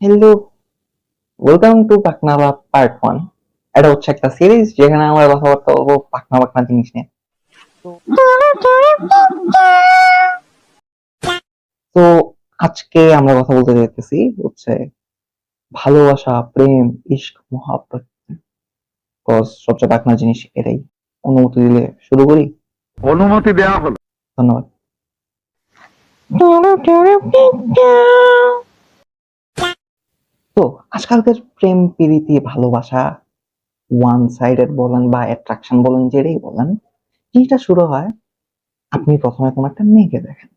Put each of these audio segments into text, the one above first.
Hello, welcome to Paknala part 1। এটা হচ্ছে একটা সিরিজ যেখানে আমরা কথাবার্তা বলবো পাকনা পাকনা জিনিস নিয়ে। তো আজকে আমরা কথা বলতে চাইতেছি হচ্ছে ভালোবাসা, প্রেম, ইশক, মহাব্বত। কজ সবচেয়ে পাকনা জিনিস এটাই। অনুমতি দিলে শুরু করি। অনুমতি দেওয়া হলো। ধন্যবাদ। তো আজকালকার প্রেম প্রীতি ভালোবাসা ওয়ান সাইডেড বলেন বা অ্যাট্রাকশন বলেন, যেটাই বলেন, জিনিসটা শুরু হয় আপনি প্রথমে কোনো একটা মেয়েকে দেখেন।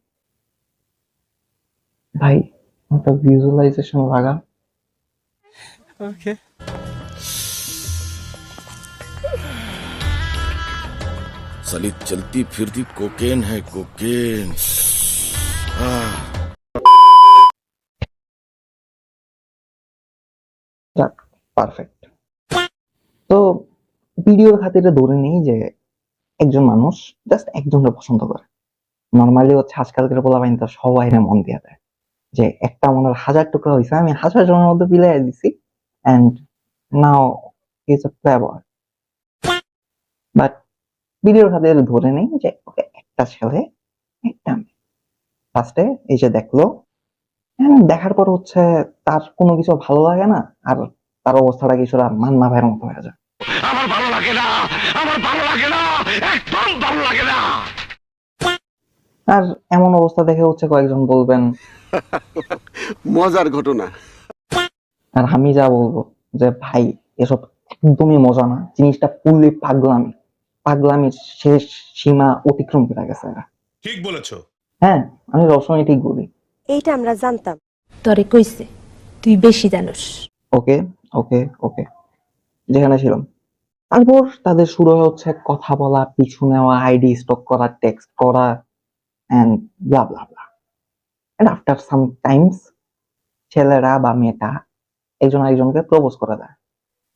ভাই একটা ভিজুয়ালাইজেশন লাগা। Okay. साली चलती फिरती कोकेन है कोकेन। যাক, পারফেক্ট। তো ভিডিওর খাতিরে ধরে নেই যে একজন মানুষ জাস্ট একজনকে পছন্দ করে। নর্মালি হচ্ছে আজকালকার পোলাপাইন তো সবাই মন দিয়ে দেয় যে একটা মনের 1000 টুকরা হয়েছে, আমি 1000 জনের মধ্যে বিলাই দিছি and now is a playboy. But ভিডিওর খাতিরে ধরে নেই যে ওকে একটা ছেলে একটা মেয়ে ফার্স্টে এই যে দেখলো, দেখার পর হচ্ছে তার কোনো কিছু ভালো লাগে না, আর তার অবস্থাটা কিছুটা মান্না ভাইয়ের মতো হয়ে যায়। আমার ভালো লাগে না, আমার ভালো লাগে না, একদম ভালো লাগে না। আর এমন অবস্থা দেখে হচ্ছে কয়েকজন বলবেন, মজার ঘটনা। আর আমি যা বলবো যে ভাই এসব একদমই মজা না, জিনিসটা পুরোই পাগলামি। পাগলামির শেষ সীমা অতিক্রম করে গেছে এরা। ठीक बोलेছো। হ্যাঁ, আমি সবসময় ঠিক বলি। এইটা আমরা জানতাম। তরে কইছে তুই বেশি জানোস। ওকে ওকে ওকে, যেখানে ছিলাম। তারপর তাদের শুরু হচ্ছে কথা বলা, পিছু নেওয়া, আইডি স্টক করা, টেক্সট করা and blah blah blah. And after some times ছেলেরা বা মেয়েটা একজন আরেকজনকে প্রপোজ করে দেয়।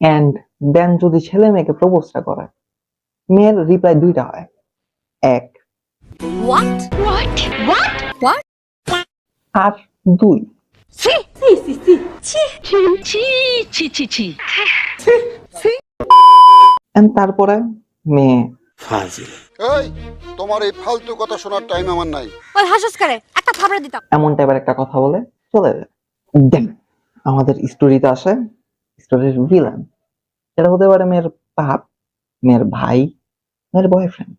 এন্ড দেন যদি ছেলে মেয়েকে প্রপোজটা করে, মেয়ের রিপ্লাই দুইটা হয়। এক, What? What? What? What? আর দুই। ছি ছি ছি ছি ছি ছি ছি ছি ছি। এন্ড তারপরে মেয়ে ফাজিল। এই, তোমার এই ফালতু কথা শোনার টাইম আমার নাই। ওই হাসস করে একটা থাবড়া দিতাম। এমন টাইপের একটা কথা বলে চলে যায়। দেন আমাদের স্টোরিতে আসে স্টোরির ভিলেন। সেটা হতে পারে মেয়ের বাপ, মেয়ের ভাই, মেয়ের বয়ফ্রেন্ড।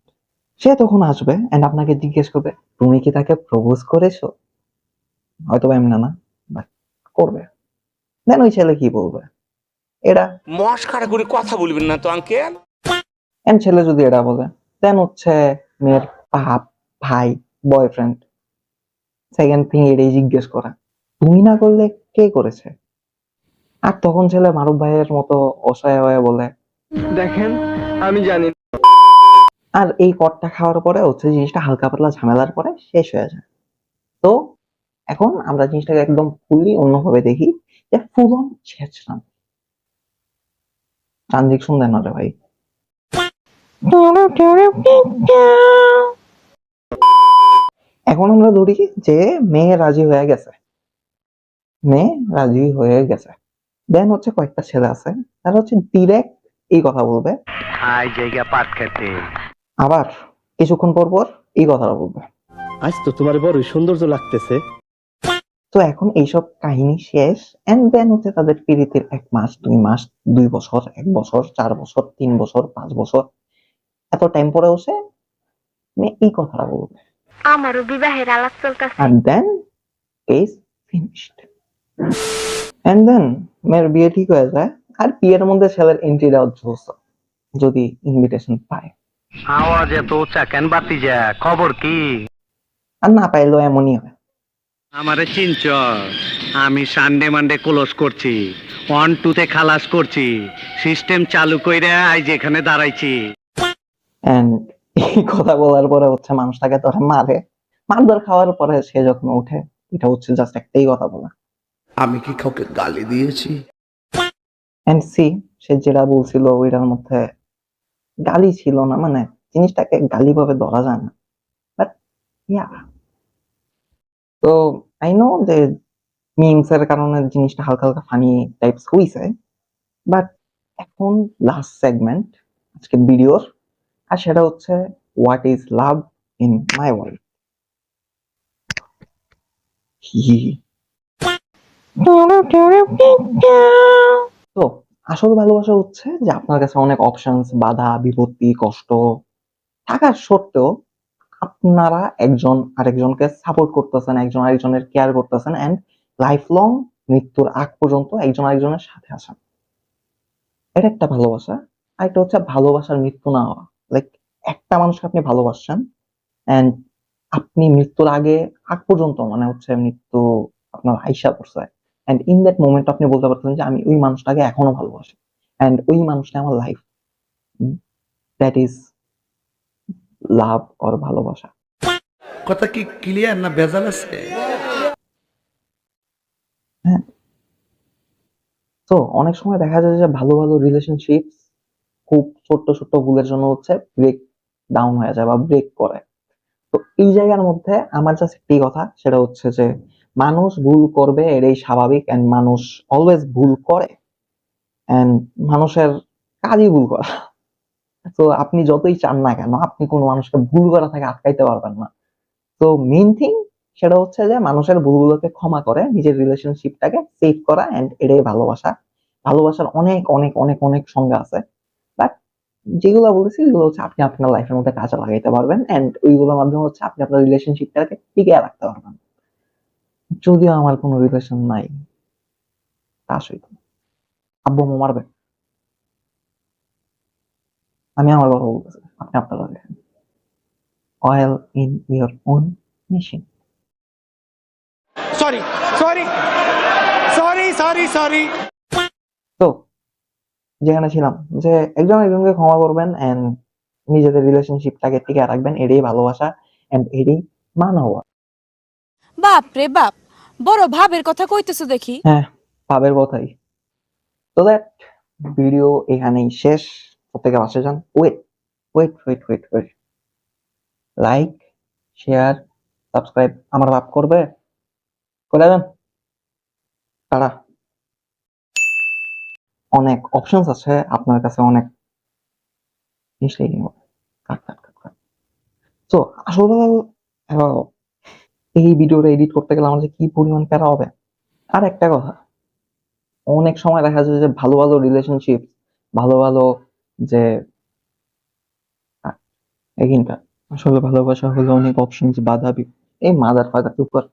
সে তখন আসবে এন্ড আপনাকে জিজ্ঞেস করবে, তুমি কি তাকে প্রপোজ করেছো? হয়তো বা এমনি না, বাট করবে। দেন ওই ছেলে কি বলবে? এটা মস্কারা করে কথা বলবেন না তো আঙ্কেল। এন্ড ছেলে যদি এটা বলে, দেন হচ্ছে মেয়ের বাপ, ভাই, বয়ফ্রেন্ড সেকেন্ড থিং এটাই জিজ্ঞেস করা, তুমি না করলে কে করেছে? আর তখন ছেলে মারুফ ভাইয়ের মতো অসহায় হয়ে বলে, দেখেন, আমি জানি। আর এই কটটা খাওয়ার পরে হচ্ছে জিনিসটা হালকা পাতলা ঝামেলার পরে শেষ হয়ে যায়। তো এখন আমরা জিনিসটাকে একদম ফুললি অন্যভাবে দেখি, যে ফুল অন ছেঁচড়াম ট্রানজেকশন দেন না রে ভাই। এখন আমরা ধরি যে মেয়ে রাজি হয়ে গেছে, মেয়ে রাজি হয়ে গেছে। দেন হচ্ছে কয়েকটা ছেলে আছে তারা হচ্ছে ডিরেক্ট এই কথা বলবে, আই জায়গা পাট খেতে। আবার কিছুক্ষণ পর পর এই কথাটা বলবে। আজ তো তোমার বড় সৌন্দর্য লাগতেছে। তো এখন এইসব কাহিনী শেষ এন্ড দেন হচ্ছে তাদের পিরিতির 1 মাস, 2 মাস, 2 বছর, 1 বছর, 4 বছর, 3 বছর, 5 বছর, এত টাইম পরে বসে মেয়ে এই কথাটা বলবে, আমারও বিবাহের আলাপ চলতেছে। আর দেন ইজ ফিনিশড। এন্ড দেন মেয়ের বিয়ে ঠিক হয়ে যায়, আর বিয়ের মধ্যে ছেলের এন্ট্রি দেওয়া জোস, যদি ইনভিটেশন পায়। আওয়াজ এত উঁচা কেন বাতি যা? খবর কি? আর না পাইলেও এমনই হয়। আমারে চিনচ? আমি সানডে মানডে ক্লোজ করছি, 1-2 খালাস করছি, সিস্টেম চালু কইরা আজ এখানে দাঁড়াইছি। এন্ড এই কথা বলার পরে হচ্ছে মানুষটাকে ধরে মারে, মারধর খাওয়ার পরে সে যখন উঠে, এটা হচ্ছে জাস্ট একটাই কথা বলা, আমি কি কাউকে গালি দিয়েছি? এন্ড সি সে যেটা বলছিল ওইটার মধ্যে গালি ছিল না, মানে জিনিসটাকে গালি ভাবে ধরা যায় না, বাট ইয়া। তো আই নো যে মিমস এর কারণে জিনিসটা হালকা হালকা ফানি টাইপস হইছে, বাট এখন লাস্ট সেগমেন্ট আজকের ভিডিওর, আর সেটা হচ্ছে what is love in my world. তো আসল ভালোবাসা হচ্ছে যে আপনার কাছে অনেক অপশনস, বাধা বিপত্তি, কষ্ট থাকার সত্ত্বেও আপনারা একজন আরেকজনকে সাপোর্ট করতেছেন, একজন আরেকজনের কেয়ার করতেছেন, এন্ড লাইফ লং মৃত্যুর আগ পর্যন্ত একজন আরেকজনের সাথে আছেন। এটা একটা ভালোবাসা। আরেকটা হচ্ছে ভালোবাসার মৃত্যু না হওয়া। লাইক একটা মানুষকে আপনি ভালোবাসছেন এন্ড আপনি মৃত্যুর আগ পর্যন্ত মানে হচ্ছে মৃত্যু আপনার আইসা পড়ছে, এন্ড ইন দ্যাট মোমেন্ট আপনি বলতে পারতেন যে আমি ওই মানুষটাকে এখনো ভালোবাসি, এন্ড ওই মানুষটা আমার life. That is love or ভালোবাসা। কথা কি ক্লিয়ার না ভেজাল আছে? হ্যাঁ, তো অনেক সময় দেখা যায় যে ভালো ভালো রিলেশনশিপ খুব ছোট্ট ছোট্ট ভুলের জন্য হচ্ছে ব্রেক ডাউন হয়ে যায় বা ব্রেক করে। তো এই জায়গার মধ্যে আমার জাস্ট একটি কথা, সেটা হচ্ছে যে মানুষ ভুল করবে, এটাই স্বাভাবিক, এন্ড মানুষ অলওয়েজ ভুল করে, এন্ড মানুষের কাজই ভুল করা। তো আপনি যতই চান না কেন আপনি কোনো মানুষকে ভুল করা থেকে আটকাইতে পারবেন না। তো মেইন থিং সেটা হচ্ছে যে মানুষের ভুলগুলোকে ক্ষমা করে নিজের রিলেশনশিপটাকে সেভ করা, এন্ড এটাই ভালোবাসা। ভালোবাসার অনেক অনেক অনেক অনেক সংজ্ঞা আছে, বাট যেগুলো বলেছি এগুলো হচ্ছে আপনি আপনার লাইফের মধ্যে কাজে লাগাইতে পারবেন, এন্ড ওইগুলোর মাধ্যমে হচ্ছে আপনি আপনার রিলেশনশিপটাকে টিকিয়ে রাখতে পারবেন। যদিও আমার কোনো রিলেশন নাই তার সহিত, আব্বু আম্মু মারবে, আমি আমার কথা বলতেছি, আপনি আপনার দেখেন। Oil in your own machine. Sorry sorry sorry sorry sorry. তো যেখানে ছিলাম যে একজন একজনকে ক্ষমা করবেন এন্ড নিজেদের রিলেশনশিপটাকে টিকে রাখবেন, এটাই ভালোবাসা এন্ড এটাই মানবতা। বাপ রে বাপ, বড় ভাবের কথা কইতেছো দেখি। হ্যাঁ, ভাবের কথাই। তো দ্যাট ভিডিও এখানেই শেষ। প্রত্যেকে বাসে যান। Wait wait wait wait wait, like share subscribe আমার বাপ করবে, করে দেন। তারা অনেক অপশনস আছে আপনার কাছে, অনেক মিস্টেক কাট কাট কাট কাট। তো আসলে এই ভিডিওটা এডিট করতে গেলে আমার যে কি পরিমাণ প্যারা হবে। আর একটা কথা, অনেক সময় দেখা যায় যে ভালো ভালো রিলেশনশিপ, ভালো ভালো যে এগিনটা আসলে ভালোবাসা হলো অনেক অপশনস, বাধা এই মাদার ফাদার চুপ কর।